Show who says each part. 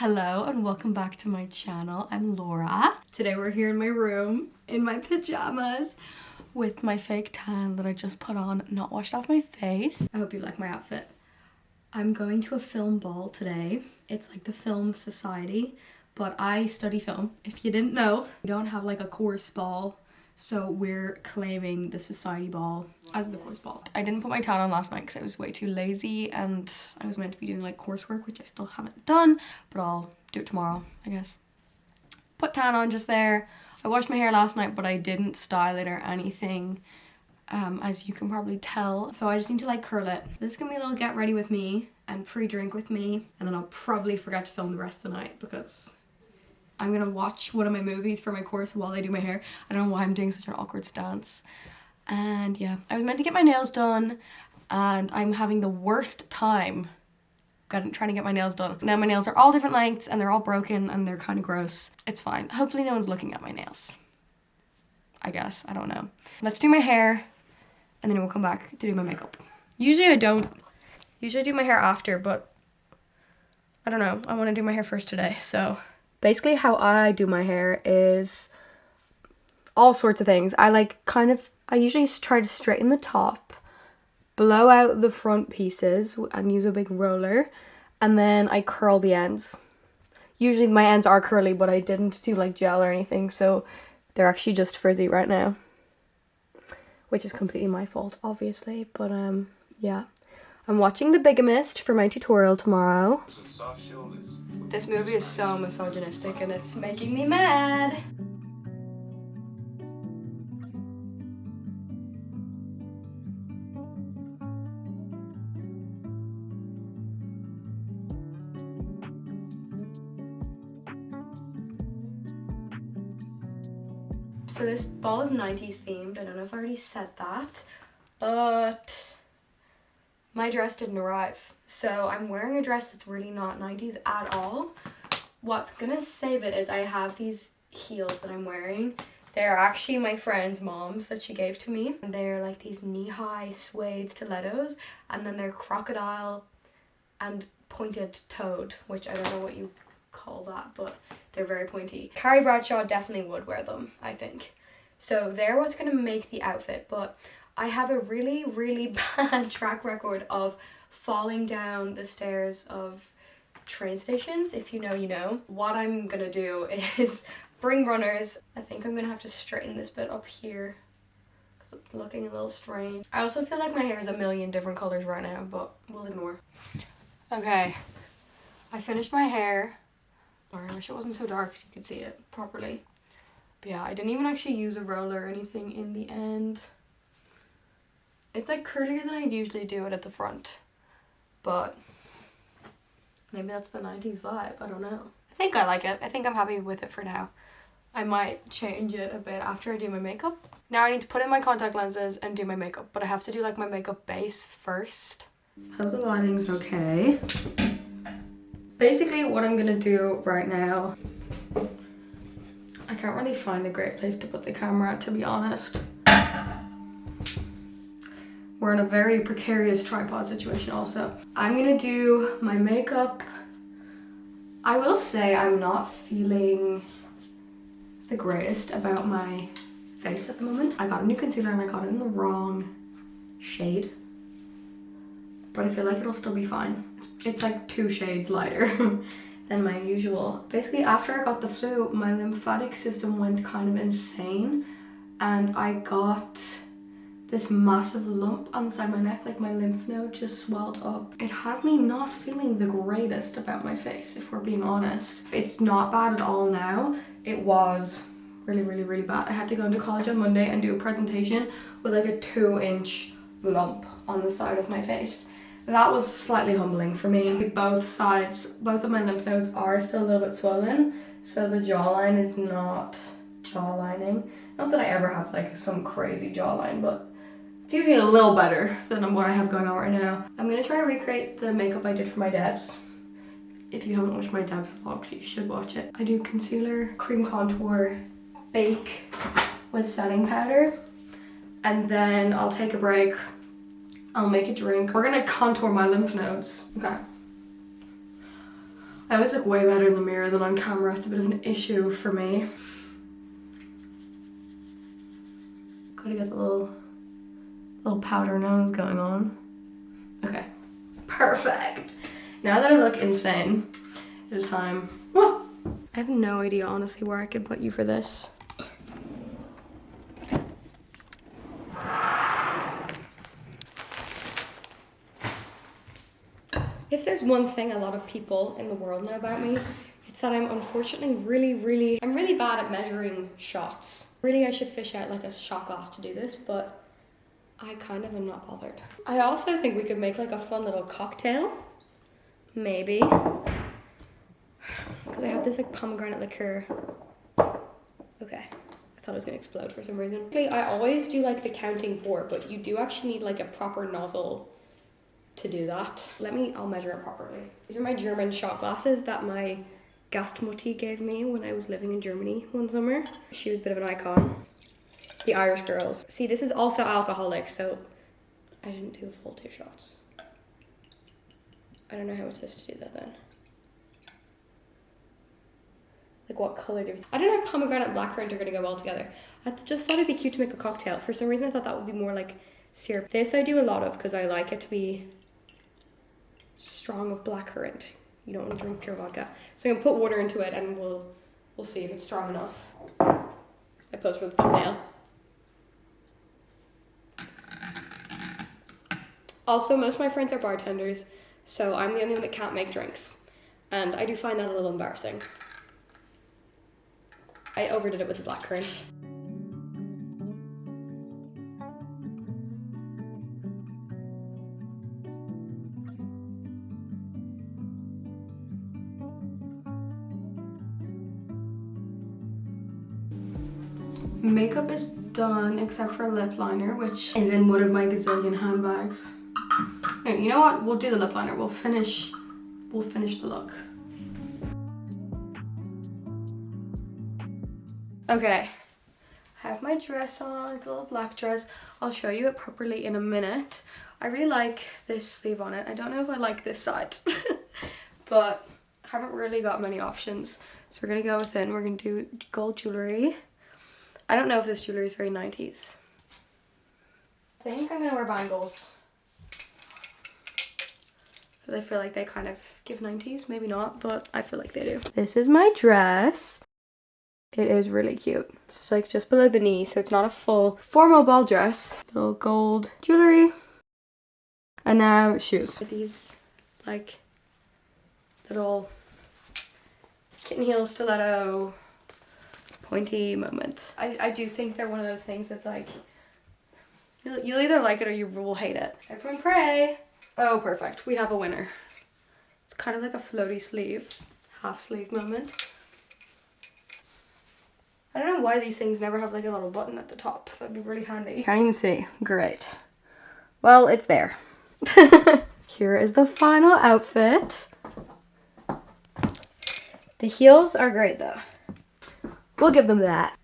Speaker 1: Hello and welcome back to my channel. I'm Laura. Today we're here in my room in my pajamas with my fake tan that I just put on, not washed off my face. I hope you like my outfit. I'm going to a film ball today. It's like the film society, but I study film. If you didn't know, we don't have like a course ball, so we're claiming the society ball as the course ball. I didn't put my tan on last night because I was way too lazy and I was meant to be doing like coursework, which I still haven't done, but I'll do it tomorrow, I guess. Put tan on just there. I washed my hair last night, but I didn't style it or anything, as you can probably tell. So I just need to like curl it. This is gonna be a little get ready with me and pre-drink with me, and then I'll probably forget to film the rest of the night because I'm gonna watch one of my movies for my course while I do my hair. I don't know why I'm doing such an awkward stance. And yeah, I was meant to get my nails done and I'm having the worst time trying to get my nails done. Now my nails are all different lengths and they're all broken and they're kind of gross. It's fine. Hopefully no one's looking at my nails. I guess. I don't know. Let's do my hair and then we'll come back to do my makeup. Usually I don't. Usually I do my hair after, but I don't know. I want to do my hair first today, so basically how I do my hair is all sorts of things. I usually try to straighten the top, blow out the front pieces and use a big roller, and then I curl the ends. Usually my ends are curly, but I didn't do like gel or anything, so they're actually just frizzy right now, which is completely my fault, obviously, but yeah. I'm watching The Bigamist for my tutorial tomorrow. This movie is so misogynistic and it's making me mad. So this ball is 90s themed. I don't know if I already said that, but my dress didn't arrive. So I'm wearing a dress that's really not 90s at all. What's gonna save it is I have these heels that I'm wearing. They're actually my friend's mom's that she gave to me. And they're like these knee-high suede stilettos, and then they're crocodile and pointed toed, which I don't know what you call that, but they're very pointy. Carrie Bradshaw definitely would wear them, I think. So they're what's gonna make the outfit, but I have a really, really bad track record of falling down the stairs of train stations. If you know, you know. What I'm gonna do is bring runners. I think I'm gonna have to straighten this bit up here because it's looking a little strange. I also feel like my hair is a million different colors right now, but we'll ignore. Okay, I finished my hair. Sorry, I wish it wasn't so dark so you could see it properly. But yeah, I didn't even actually use a roller or anything in the end. It's like curlier than I'd usually do it at the front, but maybe that's the 90s vibe, I don't know. I think I like it. I think I'm happy with it for now. I might change it a bit after I do my makeup. Now I need to put in my contact lenses and do my makeup, but I have to do like my makeup base first. Hope the lighting's okay. Basically what I'm gonna do right now, I can't really find a great place to put the camera at, to be honest. We're in a very precarious tripod situation also. I'm gonna do my makeup. I will say I'm not feeling the greatest about my face at the moment. I got a new concealer and I got it in the wrong shade, but I feel like it'll still be fine. It's like 2 shades lighter than my usual. Basically after I got the flu, my lymphatic system went kind of insane and I got this massive lump on the side of my neck, like my lymph node just swelled up. It has me not feeling the greatest about my face, if we're being honest. It's not bad at all now. It was really, really, really bad. I had to go into college on Monday and do a presentation with like a 2-inch lump on the side of my face. That was slightly humbling for me. Both sides, both of my lymph nodes are still a little bit swollen, so the jawline is not jawlining. Not that I ever have like some crazy jawline, but it's usually a little better than what I have going on right now. I'm gonna try to recreate the makeup I did for my Debs. If you haven't watched my Debs vlogs, you should watch it. I do concealer, cream contour, bake with setting powder, and then I'll take a break. I'll make a drink. We're gonna contour my lymph nodes. Okay. I always look way better in the mirror than on camera. It's a bit of an issue for me. Gotta get the little powder nose going on. Okay, perfect. Now that I look insane, it is time. I have no idea, honestly, where I can put you for this. If there's one thing a lot of people in the world know about me, it's that I'm unfortunately I'm really bad at measuring shots. Really, I should fish out like a shot glass to do this, but I kind of am not bothered. I also think we could make like a fun little cocktail, maybe. Because I have this like pomegranate liqueur. Okay, I thought it was gonna explode for some reason. I always do like the counting pour, but you do actually need like a proper nozzle to do that. I'll measure it properly. These are my German shot glasses that my Gastmutti gave me when I was living in Germany one summer. She was a bit of an icon. The Irish girls. See, this is also alcoholic, so I didn't do a full 2 shots. I don't know how much this to do that then. Like what color do I don't know if pomegranate and blackcurrant are gonna go well together. I just thought it'd be cute to make a cocktail. For some reason I thought that would be more like syrup. This I do a lot of because I like it to be strong of blackcurrant. You don't want to drink pure vodka. So I'm gonna put water into it and we'll see if it's strong enough. I pose for the thumbnail. Also, most of my friends are bartenders, so I'm the only one that can't make drinks. And I do find that a little embarrassing. I overdid it with the blackcurrant. Makeup is done except for lip liner, which is in one of my gazillion handbags. Anyway, you know what? We'll do the lip liner. We'll finish the look. Okay, I have my dress on. It's a little black dress. I'll show you it properly in a minute. I really like this sleeve on it. I don't know if I like this side, but I haven't really got many options. So we're gonna go within. We're gonna do gold jewelry. I don't know if this jewelry is very 90s. I think I'm gonna wear bangles. Because I feel like they kind of give 90s, maybe not, but I feel like they do. This is my dress. It is really cute. It's like just below the knee, so it's not a full formal ball dress. Little gold jewelry. And now shoes. These like little kitten heel stiletto pointy moment. I do think they're one of those things that's like, you'll either like it or you will hate it. Everyone pray. Oh, perfect. We have a winner. It's kind of like a floaty sleeve, half sleeve moment. I don't know why these things never have like a little button at the top. That'd be really handy. Can't even see. Great. Well, it's there. Here is the final outfit. The heels are great though. We'll give them that.